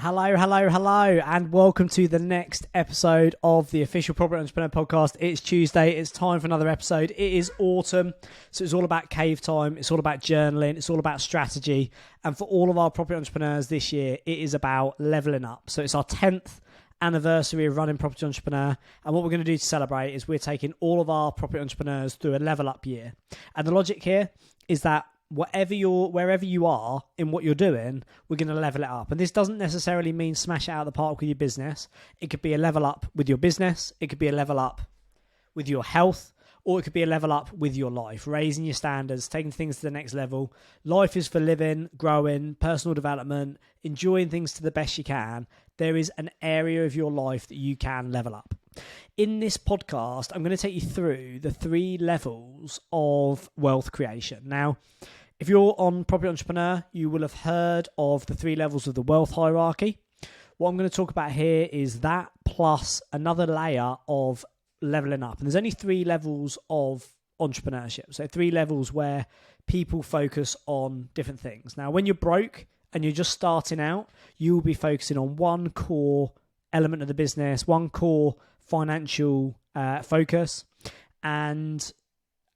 Hello, and welcome to the next episode of the official Property Entrepreneur Podcast. It's Tuesday, it's time for another episode. It is autumn, so it's all about cave time, it's all about journaling, it's all about strategy, and for all of our property entrepreneurs this year, it is about leveling up. So it's our 10th anniversary of running Property Entrepreneur, and what we're going to do to celebrate is we're taking all of our property entrepreneurs through a level up year. And the logic here is that wherever you are in what you're doing, we're going to level it up. And this doesn't necessarily mean smash it out of the park with your business. It could be a level up with your business. It could be a level up with your health, or it could be a level up with your life, raising your standards, taking things to the next level. Life is for living, growing, personal development, enjoying things to the best you can. There is an area of your life that you can level up. In this podcast, I'm going to take you through the 3 levels of wealth creation. Now, if you're on Property Entrepreneur, you will have heard of the 3 levels of the wealth hierarchy. What I'm going to talk about here is that plus another layer of leveling up. And there's only 3 levels of entrepreneurship. So 3 levels where people focus on different things. Now, when you're broke and you're just starting out, you will be focusing on one core element of the business, one core financial focus. And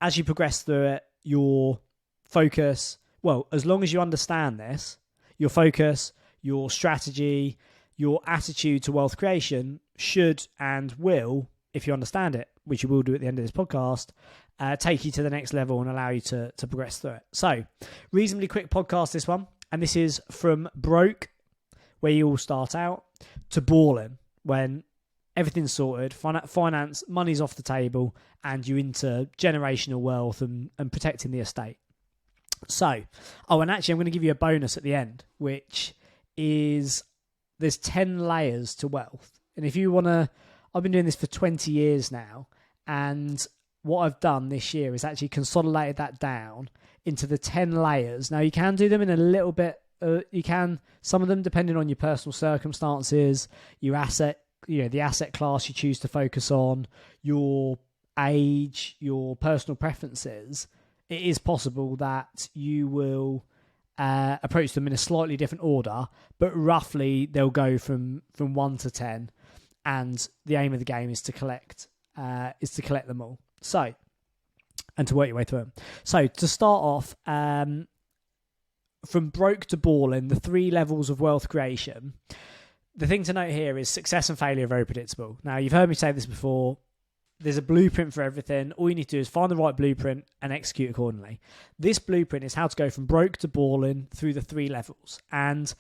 as you progress through it, your focus, well, as long as you understand this, your focus, your strategy, your attitude to wealth creation should and will, if you understand it, which you will do at the end of this podcast, take you to the next level and allow you to progress through it. So, reasonably quick podcast, this one. And this is from broke, where you all start out, to balling, when everything's sorted, finance, money's off the table, and you're into generational wealth and protecting the estate. So, and actually I'm going to give you a bonus at the end, which is there's 10 layers to wealth. And if you want to, I've been doing this for 20 years now, and what I've done this year is actually consolidated that down into the 10 layers. Now, you can do them in a little bit, some of them depending on your personal circumstances, your asset, the asset class you choose to focus on, your age, your personal preferences. It is possible that you will approach them in a slightly different order, but roughly they'll go from 1 to 10, and the aim of the game is to collect them all. So, and to work your way through them. So, to start off, from broke to balling, the 3 levels of wealth creation. The thing to note here is success and failure are very predictable. Now, you've heard me say this before. There's a blueprint for everything. All you need to do is find the right blueprint and execute accordingly. This blueprint is how to go from broke to balling through the 3 levels. And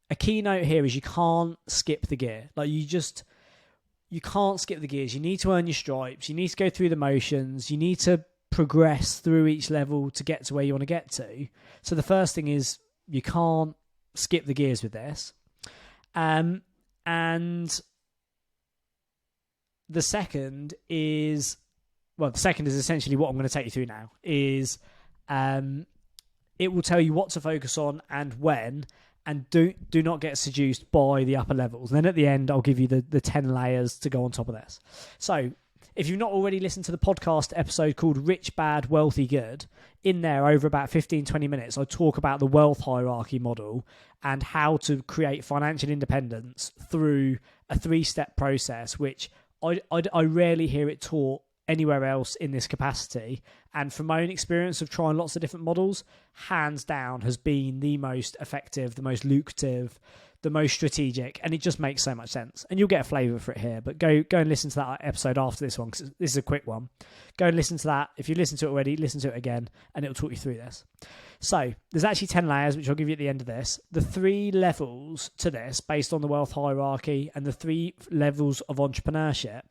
a key note here is you can't skip the gear. You can't skip the gears. You need to earn your stripes. You need to go through the motions. You need to progress through each level to get to where you want to get to. So the first thing is you can't skip the gears with this. And the second is essentially what I'm going to take you through now, is it will tell you what to focus on and when, and do not get seduced by the upper levels. And then at the end, I'll give you the 10 layers to go on top of this. So if you've not already listened to the podcast episode called Rich, Bad, Wealthy, Good, in there over about 15-20 minutes, I talk about the wealth hierarchy model and how to create financial independence through a 3-step process, which I rarely hear it taught anywhere else in this capacity. And from my own experience of trying lots of different models, hands down has been the most effective, the most lucrative, the most strategic, and it just makes so much sense. And you'll get a flavour for it here, but go and listen to that episode after this one, because this is a quick one. Go and listen to that. If you listened to it already, listen to it again, and it'll talk you through this. So there's actually 10 layers, which I'll give you at the end of this. The 3 levels to this, based on the wealth hierarchy, and the 3 levels of entrepreneurship.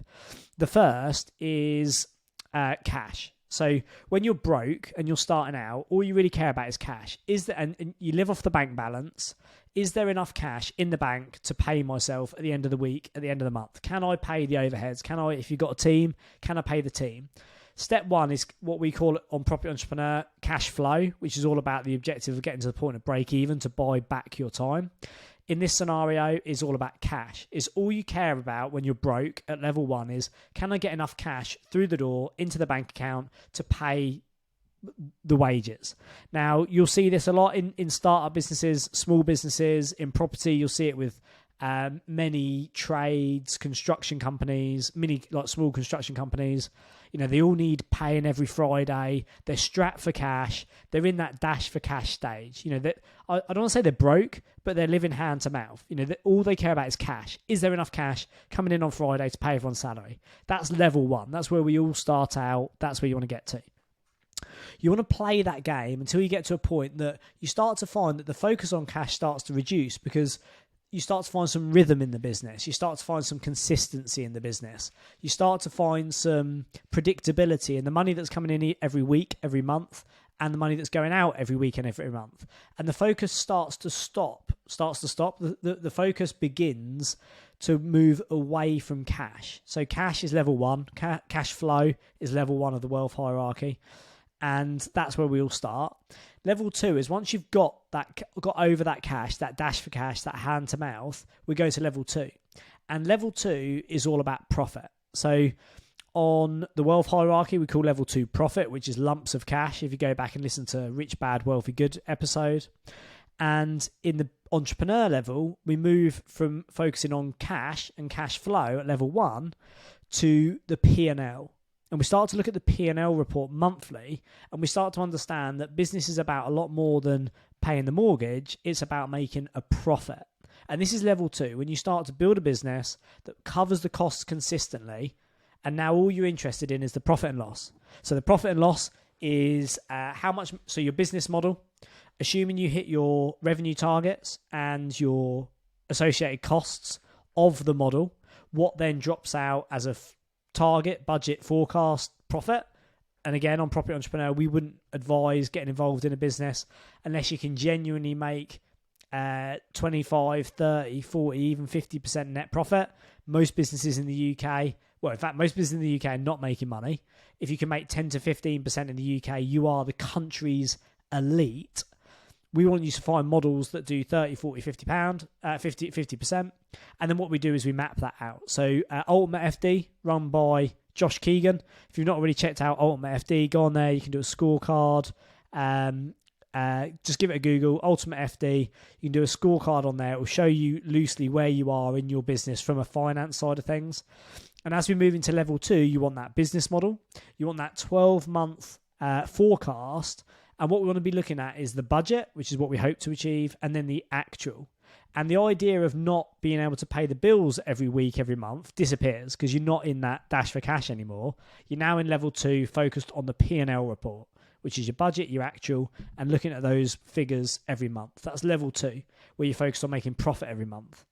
The first is cash. So when you're broke and you're starting out, all you really care about is cash. And you live off the bank balance. Is there enough cash in the bank to pay myself at the end of the week, at the end of the month? Can I pay the overheads? If you've got a team, can I pay the team? Step 1 is what we call it on Property Entrepreneur cash flow, which is all about the objective of getting to the point of break even to buy back your time. In this scenario, is all about cash. It's all you care about when you're broke at level 1 is, can I get enough cash through the door into the bank account to pay the wages. Now, you'll see this a lot in startup businesses, small businesses, in property. You'll see it with many trades, construction companies, small construction companies. They all need paying every Friday. They're strapped for cash. They're in that dash for cash stage. I don't want to say they're broke, but they're living hand to mouth. All they care about is cash. Is there enough cash coming in on Friday to pay everyone's salary? That's level one. That's where we all start out. That's where you want to get to. You want to play that game until you get to a point that you start to find that the focus on cash starts to reduce, because you start to find some rhythm in the business. You start to find some consistency in the business. You start to find some predictability in the money that's coming in every week, every month, and the money that's going out every week and every month. And the focus starts to stop. The focus begins to move away from cash. So cash is level one. Cash flow is level one of the wealth hierarchy. And that's where we all start. Level two is once you've got over that cash, that dash for cash, that hand to mouth, we go to level two. And level two is all about profit. So on the wealth hierarchy, we call level two profit, which is lumps of cash. If you go back and listen to Rich, Bad, Wealthy, Good episode. And in the entrepreneur level, we move from focusing on cash and cash flow at level one to the P&L. And we start to look at the P&L report monthly, and we start to understand that business is about a lot more than paying the mortgage. It's about making a profit. And this is level two, when you start to build a business that covers the costs consistently, and now all you're interested in is the profit and loss. So the profit and loss is how much, so your business model, assuming you hit your revenue targets and your associated costs of the model, what then drops out as a target, budget, forecast, profit. And again, on Property Entrepreneur, we wouldn't advise getting involved in a business unless you can genuinely make 25, 30, 40, even 50% net profit. Most businesses in the UK, well, in fact, most businesses in the UK are not making money. If you can make 10 to 15% in the UK, you are the country's elite. We want you to find models that do 30, 40, 50%. And then what we do is we map that out. So 𝗂𝗵𝗶𝘴𝗶, run by Josh Keegan. If you've not already checked out 𝗂𝗵𝗶𝘴𝗶, go on there. You can do a scorecard. Just give it a Google, 𝗂𝗵𝗶𝘴𝗶. You can do a scorecard on there. It will show you loosely where you are in your business from a finance side of things. And as we move into level two, you want that business model. You want that 12-month forecast. And what we want to be looking at is the budget, which is what we hope to achieve, and then the actual. And the idea of not being able to pay the bills every week, every month disappears, because you're not in that dash for cash anymore. You're now in level two, focused on the P&L report, which is your budget, your actual, and looking at those figures every month. That's level two, where you're focused on making profit every month.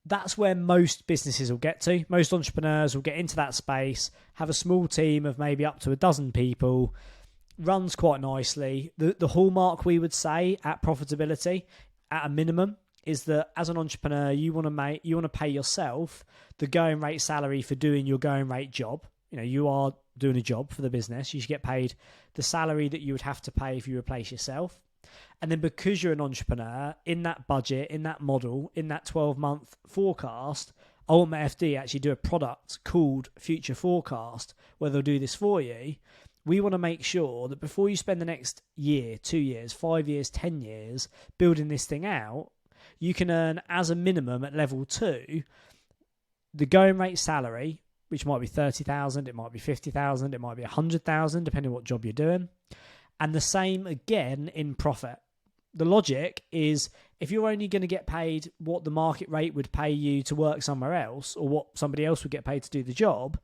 That's where most businesses will get to. Most entrepreneurs will get into that space, have a small team of maybe up to a dozen people, runs quite nicely. The hallmark, we would say, at profitability, at a minimum, is that as an entrepreneur, you want to pay yourself the going rate salary for doing your going rate job. You are doing a job for the business. You should get paid the salary that you would have to pay if you replace yourself. And then because you're an entrepreneur, in that budget, in that model, in that 12-month forecast, 𝗂𝗵𝗶𝘴𝗶 actually do a product called Future Forecast, where they'll do this for you. We want to make sure that before you spend the next year, 2 years, 5 years, 10 years building this thing out, you can earn as a minimum at level two the going rate salary, which might be 30,000, it might be 50,000, it might be 100,000, depending on what job you're doing. And the same again in profit. The logic is if you're only going to get paid what the market rate would pay you to work somewhere else, or what somebody else would get paid to do the job,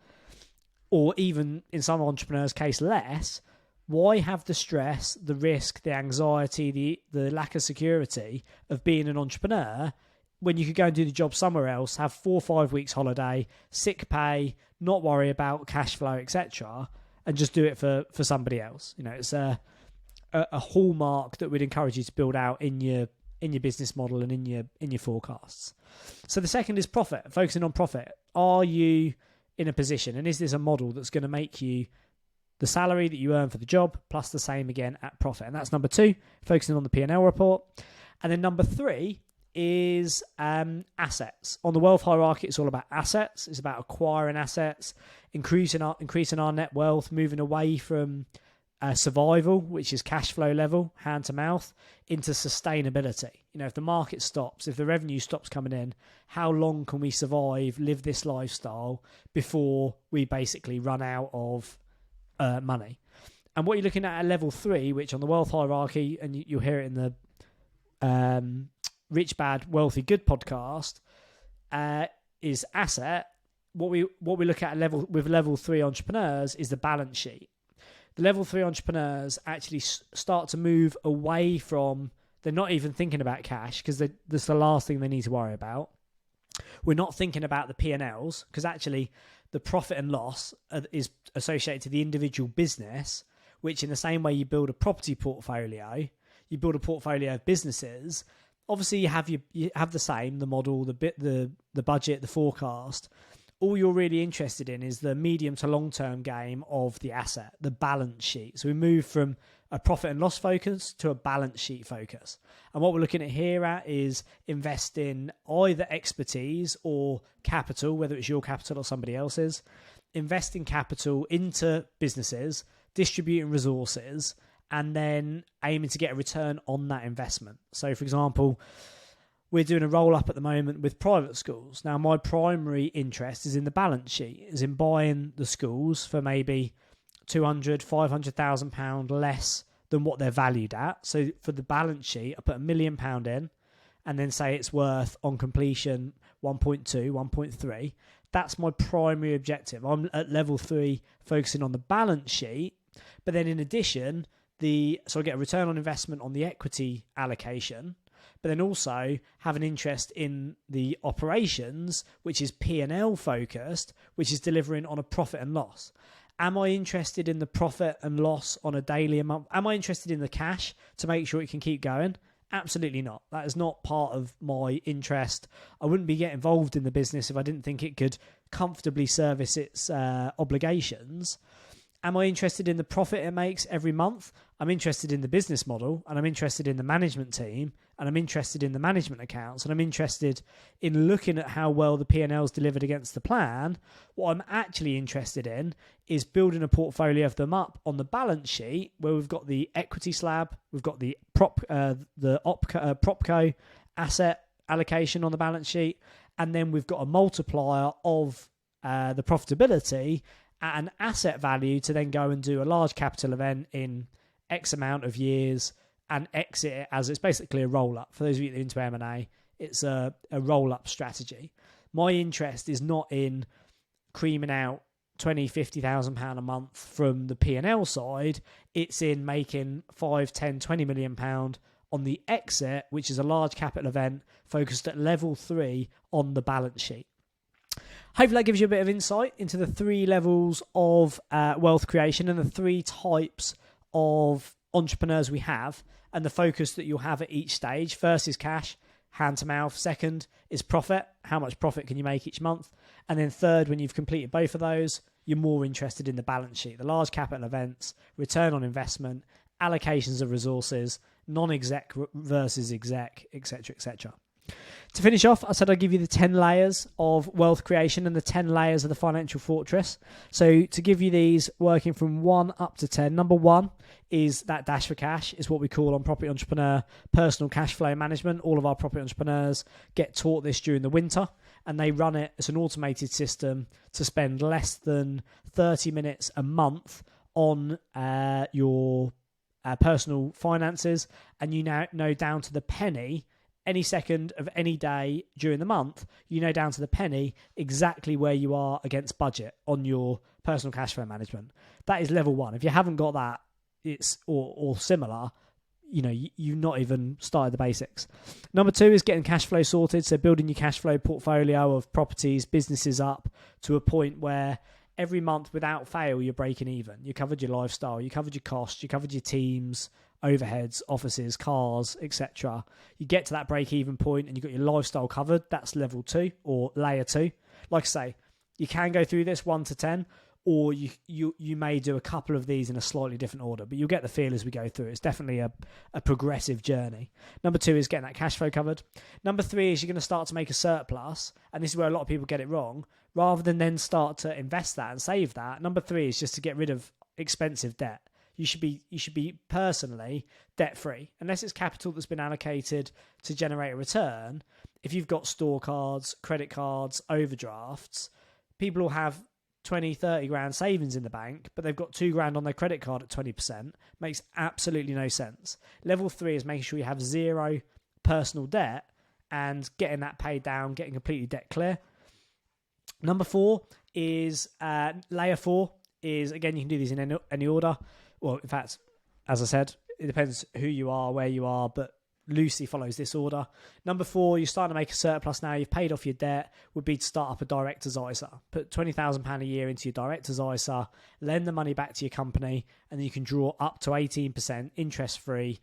or even in some entrepreneurs' case less, why have the stress, the risk, the anxiety, the lack of security of being an entrepreneur when you could go and do the job somewhere else, have 4 or 5 weeks holiday, sick pay, not worry about cash flow, etc., and just do it for somebody else? It's a hallmark that we'd encourage you to build out in your business model and in your forecasts. So the second is profit, focusing on profit. Are you in a position, and is this a model that's going to make you the salary that you earn for the job plus the same again at profit? And that's number two, focusing on the P&L report. And then number three is assets. On the wealth hierarchy, it's all about assets. It's about acquiring assets, increasing our net wealth, moving away from survival, which is cash flow level, hand to mouth, into sustainability. If the market stops, if the revenue stops coming in, how long can we survive, live this lifestyle before we basically run out of money? And what you're looking at level 3, which on the wealth hierarchy, and you'll hear it in the Rich, Bad, Wealthy, Good podcast, is asset. What we look at with level 3 entrepreneurs is the balance sheet. The level 3 entrepreneurs actually start to move away from, they're not even thinking about cash because that's the last thing they need to worry about. We're not thinking about the P&Ls because actually the profit and loss is associated to the individual business, which in the same way you build a property portfolio, you build a portfolio of businesses. Obviously you have the same, the model, the budget, the forecast. All you're really interested in is the medium to long-term game of the asset, the balance sheet. So we move from a profit and loss focus to a balance sheet focus. And what we're looking at here is invest in either expertise or capital, whether it's your capital or somebody else's. Investing capital into businesses, distributing resources, and then aiming to get a return on that investment. So, for example, we're doing a roll-up at the moment with private schools. Now, my primary interest is in the balance sheet, is in buying the schools for maybe £200,000, £500,000 less than what they're valued at. So for the balance sheet, I put £1 million in and then say it's worth, on completion, 1.2, 1.3. That's my primary objective. I'm at level 3 focusing on the balance sheet, but then in addition, so I get a return on investment on the equity allocation, but then also have an interest in the operations, which is P&L focused, which is delivering on a profit and loss. Am I interested in the profit and loss on a daily amount? Am I interested in the cash to make sure it can keep going? Absolutely not. That is not part of my interest. I wouldn't be getting involved in the business if I didn't think it could comfortably service its obligations. Am I interested in the profit it makes every month? I'm interested in the business model, and I'm interested in the management team, and I'm interested in the management accounts, and I'm interested in looking at how well the P&L's delivered against the plan. What I'm actually interested in is building a portfolio of them up on the balance sheet, where we've got the equity slab, we've got the propco asset allocation on the balance sheet, and then we've got a multiplier of the profitability at an asset value to then go and do a large capital event in X amount of years and exit it as it's basically a roll-up. For those of you that are into M&A, it's a roll-up strategy. My interest is not in creaming out £20,000, £50,000 a month from the P&L side. It's in making £5, £10, £20 million on the exit, which is a large capital event focused at level 3 on the balance sheet. Hopefully that gives you a bit of insight into the 3 levels of wealth creation and the 3 types of entrepreneurs we have and the focus that you'll have at each stage. First is cash, hand to mouth. Second is profit. How much profit can you make each month? And then third, when you've completed both of those, you're more interested in the balance sheet, the large capital events, return on investment, allocations of resources, non-exec versus exec, etc., etc. To finish off, I said I'd give you the 10 layers of wealth creation and the 10 layers of the financial fortress. So to give you these working from 1 up to 10, number 1 is that dash for cash, is what we call on Property Entrepreneur personal cash flow management. All of our property entrepreneurs get taught this during the winter, and they run it as an automated system to spend less than 30 minutes a month on your personal finances, and you now know down to the penny, any second of any day during the month, you know down to the penny exactly where you are against budget on your personal cash flow management. That is level 1. If you haven't got that, it's or similar, you've not even started the basics. Number 2 is getting cash flow sorted. So building your cash flow portfolio of properties, businesses up to a point where every month without fail, you're breaking even. You covered your lifestyle, you covered your costs, you covered your teams, overheads, offices, cars, etc. You get to that break-even point and you've got your lifestyle covered. That's level 2 or layer 2. Like I say, you can go through this 1 to 10, or you may do a couple of these in a slightly different order, but you'll get the feel as we go through. It's definitely a progressive journey. Number 2 is getting that cash flow covered. Number 3 is you're going to start to make a surplus, and this is where a lot of people get it wrong. Rather than then start to invest that and save that, number 3 is just to get rid of expensive debt. you should be personally debt free, unless it's capital that's been allocated to generate a return. If you've got store cards, credit cards, overdrafts, people will have 20, 30 grand savings in the bank, but they've got 2 grand on their credit card at 20%. Makes absolutely no sense. Level 3 is making sure you have 0 personal debt and getting that paid down, getting completely debt clear. Number 4 is layer 4 is, again, you can do these in any order. Well, in fact, as I said, it depends who you are, where you are, but loosely follows this order. Number 4, you're starting to make a surplus now, you've paid off your debt, would be to start up a director's ISA. Put £20,000 a year into your director's ISA, lend the money back to your company, and then you can draw up to 18% interest-free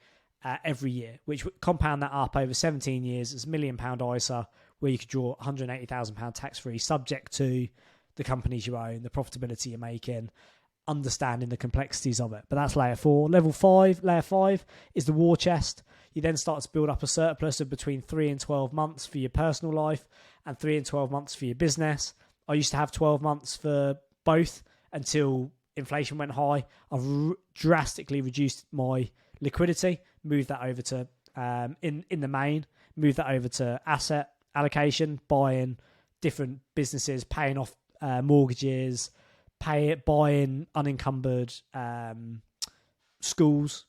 every year, which would compound that up over 17 years. It's £1 million ISA where you could draw £180,000 tax-free, subject to the companies you own, the profitability you're making, understanding the complexities of it. But that's layer 4. Layer 5 is the war chest. You then start to build up a surplus of between 3 and 12 months for your personal life and 3 and 12 months for your business. I used to have 12 months for both until inflation went high. I've drastically reduced my liquidity, moved that over to, in the main, moved that over to asset allocation, buying different businesses, paying off mortgages, buying unencumbered schools,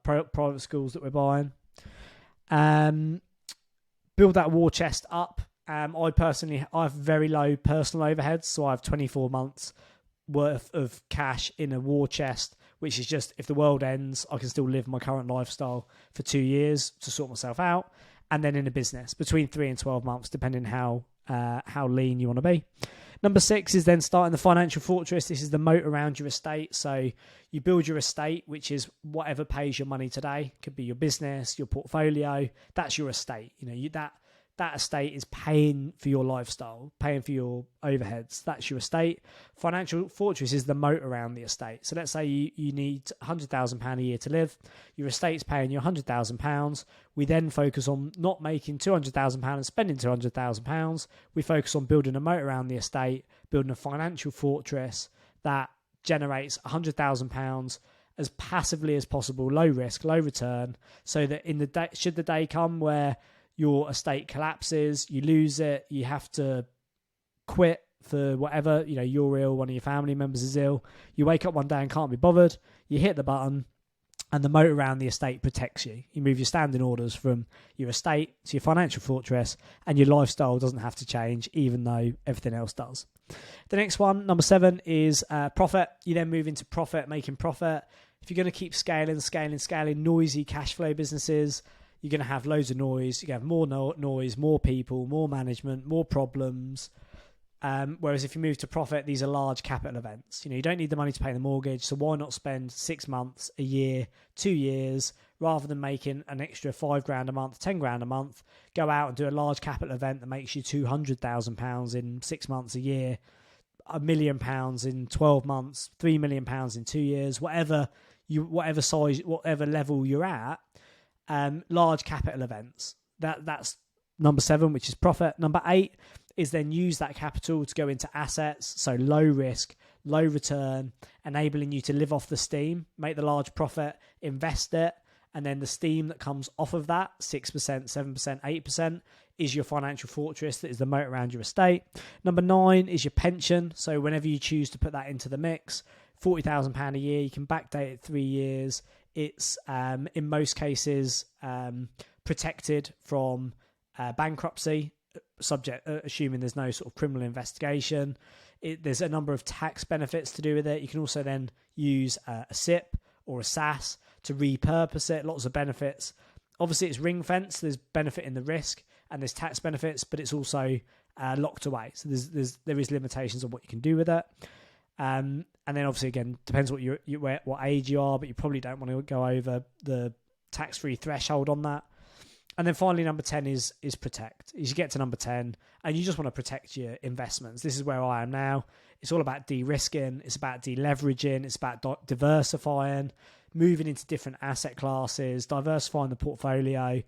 private schools that we're buying. Build that war chest up. I have very low personal overheads, so I have 24 months worth of cash in a war chest, which is just, if the world ends, I can still live my current lifestyle for 2 years to sort myself out. And then in a business, between 3 and 12 months, depending how lean you want to be. Number 6 is then starting the financial fortress. This is the moat around your estate. So you build your estate, which is whatever pays your money today. Could be your business, your portfolio. That's your estate. That estate is paying for your lifestyle, paying for your overheads. That's your estate. Financial fortress is the moat around the estate. So let's say you need £100,000 a year to live. Your estate's paying you £100,000. We then focus on not making £200,000 and spending £200,000. We focus on building a moat around the estate, building a financial fortress that generates £100,000 as passively as possible, low risk, low return, so that in the day, should the day come where your estate collapses, you lose it, you have to quit for whatever, you're ill, one of your family members is ill, you wake up one day and can't be bothered, you hit the button, and the moat around the estate protects you. You move your standing orders from your estate to your financial fortress, and your lifestyle doesn't have to change, even though everything else does. The next one, number 7, is profit. You then move into profit, making profit. If you're going to keep scaling, noisy cash flow businesses, you're going to have loads of noise. You're going to have more noise, more people, more management, more problems. Whereas if you move to profit, these are large capital events. You don't need the money to pay the mortgage, so why not spend 6 months, a year, 2 years, rather than making an extra £5,000 a month, £10,000 a month, go out and do a large capital event that makes you £200,000 in 6 months, a year, £1 million in 12 months, £3 million in 2 years, whatever size, whatever level you're at. Large capital events. That's number 7, which is profit. Number 8 is then use that capital to go into assets, so low risk, low return, enabling you to live off the steam, make the large profit, invest it, and then the steam that comes off of that, 6%, 7%, 8%, is your financial fortress that is the moat around your estate. Number 9 is your pension, so whenever you choose to put that into the mix, £40,000 a year, you can backdate it 3 years. It's in most cases protected from bankruptcy, assuming there's no sort of criminal investigation. There's a number of tax benefits to do with it. You can also then use a SIP or a SAS to repurpose it. Lots of benefits. Obviously, it's ring fenced. There's benefit in the risk and there's tax benefits, but it's also locked away. So there is limitations on what you can do with it. And then obviously, again, depends what age you are, but you probably don't want to go over the tax-free threshold on that. And then finally, number 10 is protect. As you get to number 10, and you just want to protect your investments. This is where I am now. It's all about de-risking. It's about deleveraging. It's about diversifying, moving into different asset classes, diversifying the portfolio,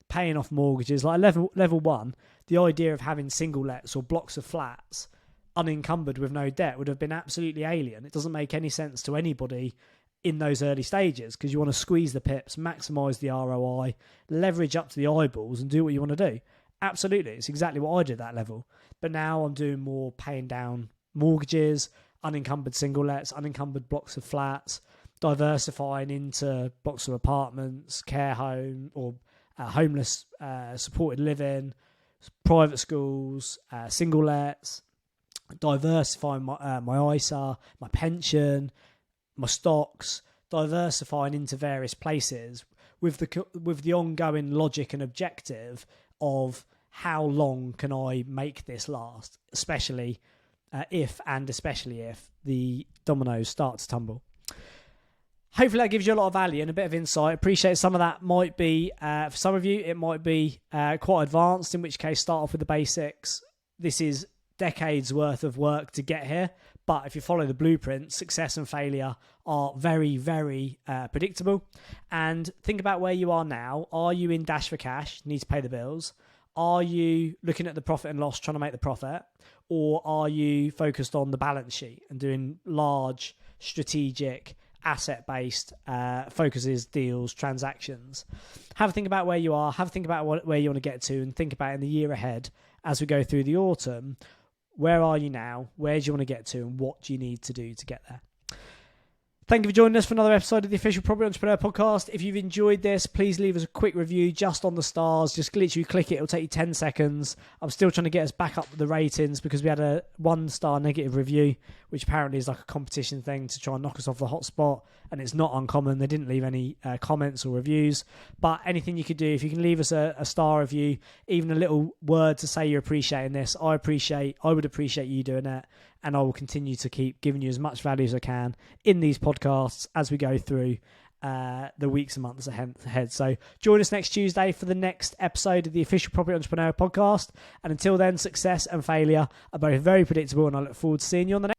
paying off mortgages. Like level 1, the idea of having single lets or blocks of flats unencumbered with no debt would have been absolutely alien. It doesn't make any sense to anybody in those early stages, because you want to squeeze the pips, maximize the ROI, leverage up to the eyeballs and do what you want to do. Absolutely. It's exactly what I did at that level. But now I'm doing more paying down mortgages, unencumbered single lets, unencumbered blocks of flats, diversifying into blocks of apartments, care home or homeless supported living, private schools, single lets, diversifying my ISA, my pension, my stocks, diversifying into various places with the ongoing logic and objective of how long can I make this last, especially if the dominoes start to tumble. Hopefully that gives you a lot of value and a bit of insight. Appreciate some of that might be, for some of you, it might be quite advanced, in which case start off with the basics. This is decades worth of work to get here. But if you follow the blueprint, success and failure are very, very predictable. And think about where you are now. Are you in dash for cash, need to pay the bills? Are you looking at the profit and loss, trying to make the profit? Or are you focused on the balance sheet and doing large, strategic, asset-based focuses, deals, transactions? Have a think about where you are. Have a think about where you want to get to, and think about in the year ahead as we go through the autumn. Where are you now? Where do you want to get to? And what do you need to do to get there? Thank you for joining us for another episode of the Official Property Entrepreneur Podcast. If you've enjoyed this, please leave us a quick review just on the stars. Just literally click it. It'll take you 10 seconds. I'm still trying to get us back up the ratings because we had a 1-star negative review, which apparently is like a competition thing to try and knock us off the hotspot. And it's not uncommon. They didn't leave any comments or reviews. But anything you could do, if you can leave us a star review, even a little word to say you're appreciating this, I would appreciate you doing it. And I will continue to keep giving you as much value as I can in these podcasts as we go through the weeks and months ahead. So join us next Tuesday for the next episode of the Official Property Entrepreneur Podcast. And until then, success and failure are both very predictable, and I look forward to seeing you on the next.